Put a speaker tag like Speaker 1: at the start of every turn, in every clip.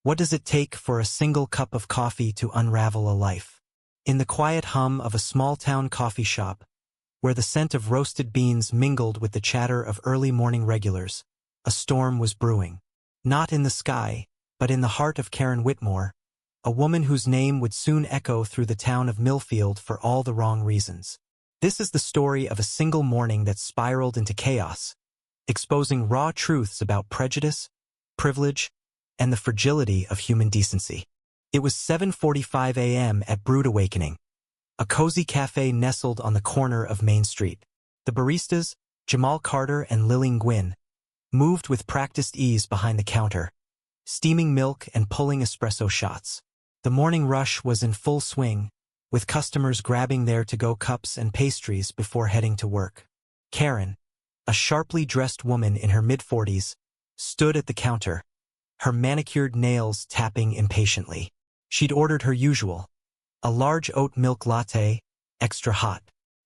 Speaker 1: What does it take for a single cup of coffee to unravel a life? In the quiet hum of a small-town coffee shop, where the scent of roasted beans mingled with the chatter of early morning regulars, a storm was brewing. Not in the sky, but in the heart of Karen Whitmore, a woman whose name would soon echo through the town of Millfield for all the wrong reasons. This is the story of a single morning that spiraled into chaos, exposing raw truths about prejudice, privilege, and the fragility of human decency. It was 7:45 a.m. at Brood Awakening, a cozy cafe nestled on the corner of Main Street. The baristas, Jamal Carter and Lillian Gwynn, moved with practiced ease behind the counter, steaming milk and pulling espresso shots. The morning rush was in full swing, with customers grabbing their to-go cups and pastries before heading to work. Karen, a sharply dressed woman in her mid-40s, stood at the counter, her manicured nails tapping impatiently. She'd ordered her usual, a large oat milk latte, extra hot.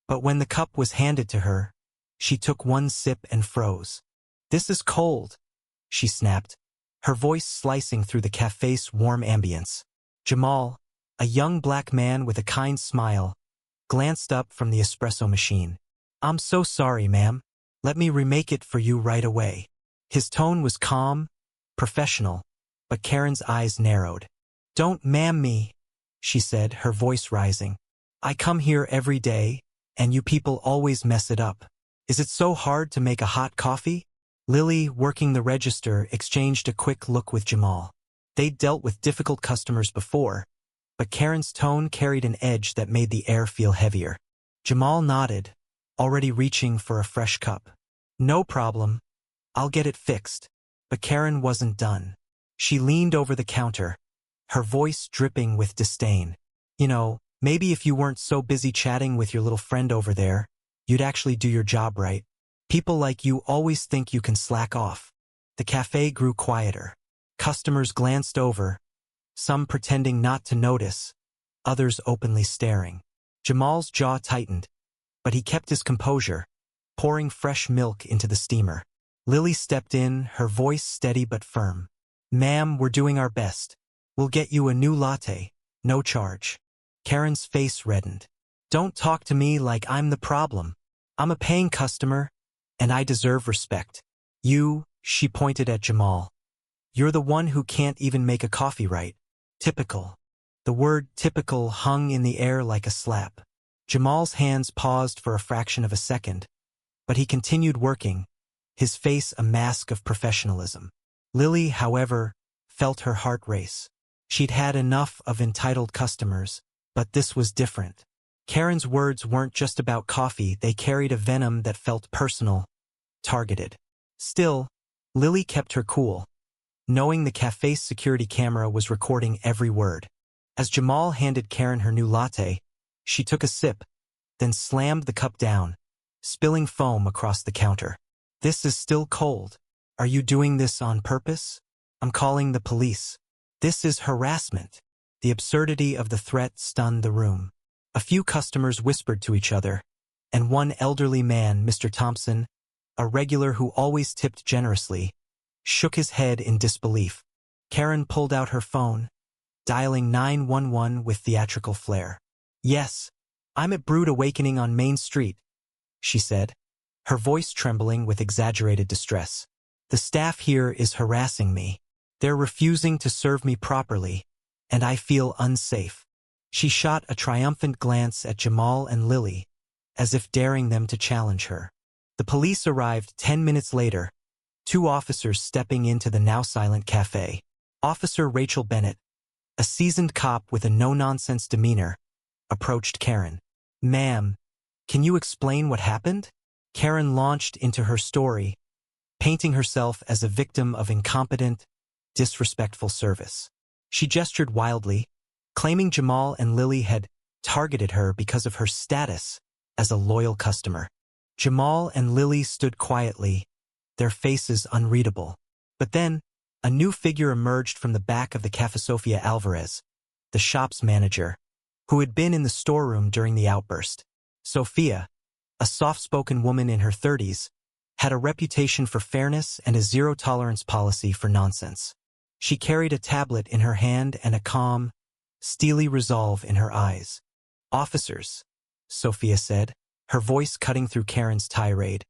Speaker 1: But when the cup was handed to her, she took one sip and froze. "This is cold," she snapped, her voice slicing through the cafe's warm ambience. Jamal, a young black man with a kind smile, glanced up from the espresso machine. "I'm so sorry, ma'am. Let me remake it for you right away." His tone was calm, professional, but Karen's eyes narrowed. "Don't ma'am me," she said, her voice rising. "I come here every day, and you people always mess it up. Is it so hard to make a hot coffee?" Lily, working the register, exchanged a quick look with Jamal. They'd dealt with difficult customers before, but Karen's tone carried an edge that made the air feel heavier. Jamal nodded, already reaching for a fresh cup. "No problem. I'll get it fixed." But Karen wasn't done. She leaned over the counter, her voice dripping with disdain. "You know, maybe if you weren't so busy chatting with your little friend over there, you'd actually do your job right. People like you always think you can slack off." The cafe grew quieter. Customers glanced over, some pretending not to notice, others openly staring. Jamal's jaw tightened, but he kept his composure, pouring fresh milk into the steamer. Lily stepped in, her voice steady but firm. "Ma'am, we're doing our best. We'll get you a new latte, no charge." Karen's face reddened. "Don't talk to me like I'm the problem. I'm a paying customer, and I deserve respect. You," she pointed at Jamal. "You're the one who can't even make a coffee right. Typical." The word typical hung in the air like a slap. Jamal's hands paused for a fraction of a second, but he continued working, his face a mask of professionalism. Lily, however, felt her heart race. She'd had enough of entitled customers, but this was different. Karen's words weren't just about coffee, they carried a venom that felt personal, targeted. Still, Lily kept her cool, knowing the cafe's security camera was recording every word. As Jamal handed Karen her new latte, she took a sip, then slammed the cup down, spilling foam across the counter. "This is still cold. Are you doing this on purpose? I'm calling the police. This is harassment." The absurdity of the threat stunned the room. A few customers whispered to each other, and one elderly man, Mr. Thompson, a regular who always tipped generously, shook his head in disbelief. Karen pulled out her phone, dialing 911 with theatrical flair. "Yes, I'm at Brood Awakening on Main Street," she said, her voice trembling with exaggerated distress. "The staff here is harassing me. They're refusing to serve me properly, and I feel unsafe." She shot a triumphant glance at Jamal and Lily, as if daring them to challenge her. The police arrived 10 minutes later, 2 officers stepping into the now-silent cafe. Officer Rachel Bennett, a seasoned cop with a no-nonsense demeanor, approached Karen. "Ma'am, can you explain what happened?" Karen launched into her story, painting herself as a victim of incompetent, disrespectful service. She gestured wildly, claiming Jamal and Lily had targeted her because of her status as a loyal customer. Jamal and Lily stood quietly, their faces unreadable. But then, a new figure emerged from the back of the Cafe Sofia Alvarez, the shop's manager, who had been in the storeroom during the outburst. Sophia, a soft-spoken woman in her 30s, had a reputation for fairness and a zero-tolerance policy for nonsense. She carried a tablet in her hand and a calm, steely resolve in her eyes. "Officers," Sophia said, her voice cutting through Karen's tirade.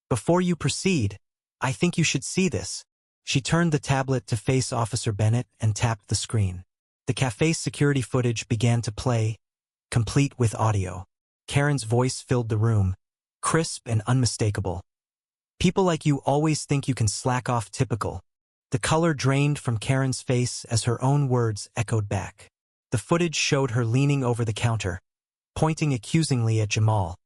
Speaker 1: "Before you proceed, I think you should see this." She turned the tablet to face Officer Bennett and tapped the screen. The cafe's security footage began to play, complete with audio. Karen's voice filled the room, crisp and unmistakable. "People like you always think you can slack off, typical." The color drained from Karen's face as her own words echoed back. The footage showed her leaning over the counter, pointing accusingly at Jamal,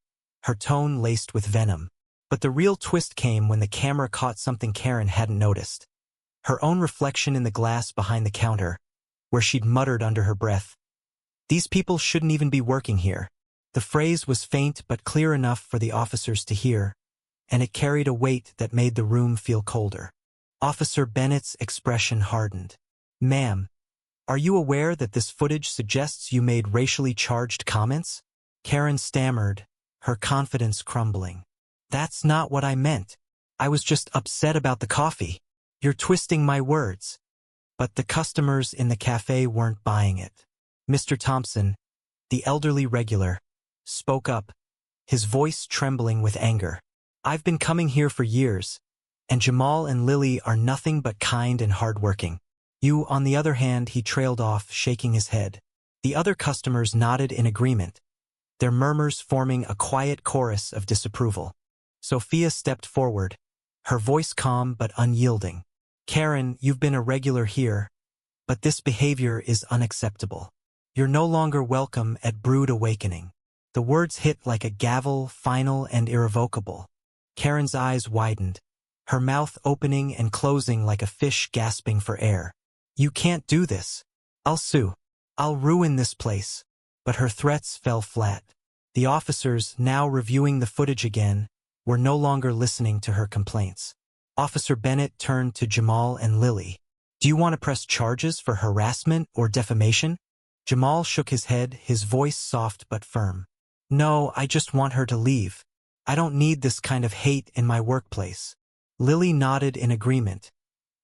Speaker 1: her tone laced with venom. But the real twist came when the camera caught something Karen hadn't noticed. Her own reflection in the glass behind the counter, where she'd muttered under her breath, "These people shouldn't even be working here." The phrase was faint but clear enough for the officers to hear, and it carried a weight that made the room feel colder. Officer Bennett's expression hardened. "Ma'am, are you aware that this footage suggests you made racially charged comments?" Karen stammered, her confidence crumbling. "That's not what I meant. I was just upset about the coffee." "You're twisting my words." But the customers in the cafe weren't buying it. Mr. Thompson, the elderly regular, spoke up, his voice trembling with anger. "I've been coming here for years, and Jamal and Lily are nothing but kind and hardworking. You, on the other hand," he trailed off, shaking his head. The other customers nodded in agreement, their murmurs forming a quiet chorus of disapproval. Sophia stepped forward, her voice calm but unyielding. "Karen, you've been a regular here, but this behavior is unacceptable. You're no longer welcome at Brood Awakening." The words hit like a gavel, final and irrevocable. Karen's eyes widened, her mouth opening and closing like a fish gasping for air. "You can't do this. I'll sue. I'll ruin this place." But her threats fell flat. The officers, now reviewing the footage again, were no longer listening to her complaints. Officer Bennett turned to Jamal and Lily. "Do you want to press charges for harassment or defamation?" Jamal shook his head, his voice soft but firm. "No, I just want her to leave. I don't need this kind of hate in my workplace." Lily nodded in agreement,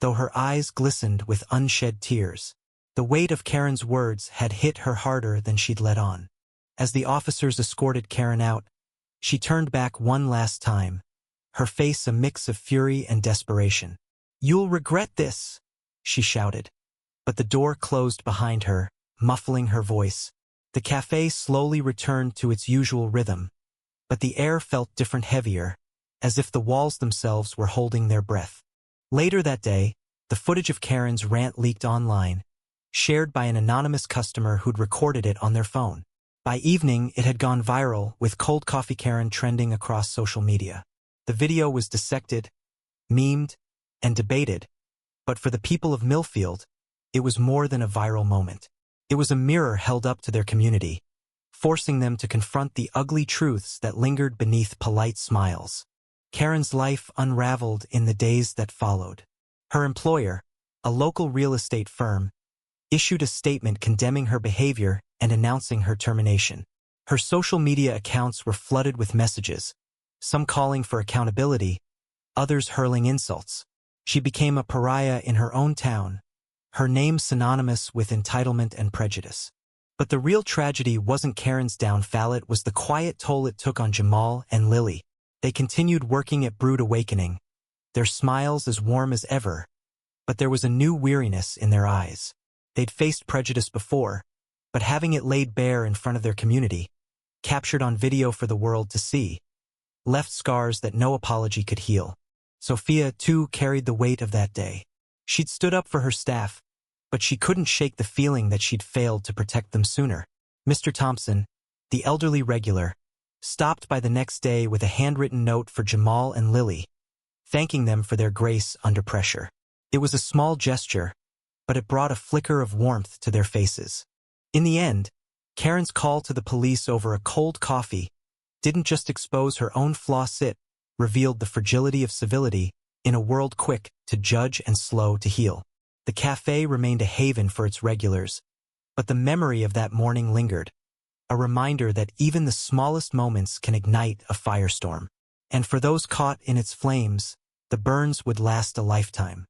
Speaker 1: though her eyes glistened with unshed tears. The weight of Karen's words had hit her harder than she'd let on. As the officers escorted Karen out, she turned back one last time, her face a mix of fury and desperation. "You'll regret this," she shouted. But the door closed behind her, muffling her voice. The cafe slowly returned to its usual rhythm, but the air felt different, heavier, as if the walls themselves were holding their breath. Later that day, the footage of Karen's rant leaked online, shared by an anonymous customer who'd recorded it on their phone. By evening, it had gone viral, with Cold Coffee Karen trending across social media. The video was dissected, memed, and debated, but for the people of Millfield, it was more than a viral moment. It was a mirror held up to their community, forcing them to confront the ugly truths that lingered beneath polite smiles. Karen's life unraveled in the days that followed. Her employer, a local real estate firm, issued a statement condemning her behavior and announcing her termination. Her social media accounts were flooded with messages, some calling for accountability, others hurling insults. She became a pariah in her own town, her name synonymous with entitlement and prejudice. But the real tragedy wasn't Karen's downfall, it was the quiet toll it took on Jamal and Lily. They continued working at Brood Awakening, their smiles as warm as ever, but there was a new weariness in their eyes. They'd faced prejudice before, but having it laid bare in front of their community, captured on video for the world to see, left scars that no apology could heal. Sophia, too, carried the weight of that day. She'd stood up for her staff, but she couldn't shake the feeling that she'd failed to protect them sooner. Mr. Thompson, the elderly regular, stopped by the next day with a handwritten note for Jamal and Lily, thanking them for their grace under pressure. It was a small gesture, but it brought a flicker of warmth to their faces. In the end, Karen's call to the police over a cold coffee didn't just expose her own flaws, it revealed the fragility of civility in a world quick to judge and slow to heal. The cafe remained a haven for its regulars, but the memory of that morning lingered, a reminder that even the smallest moments can ignite a firestorm. And for those caught in its flames, the burns would last a lifetime.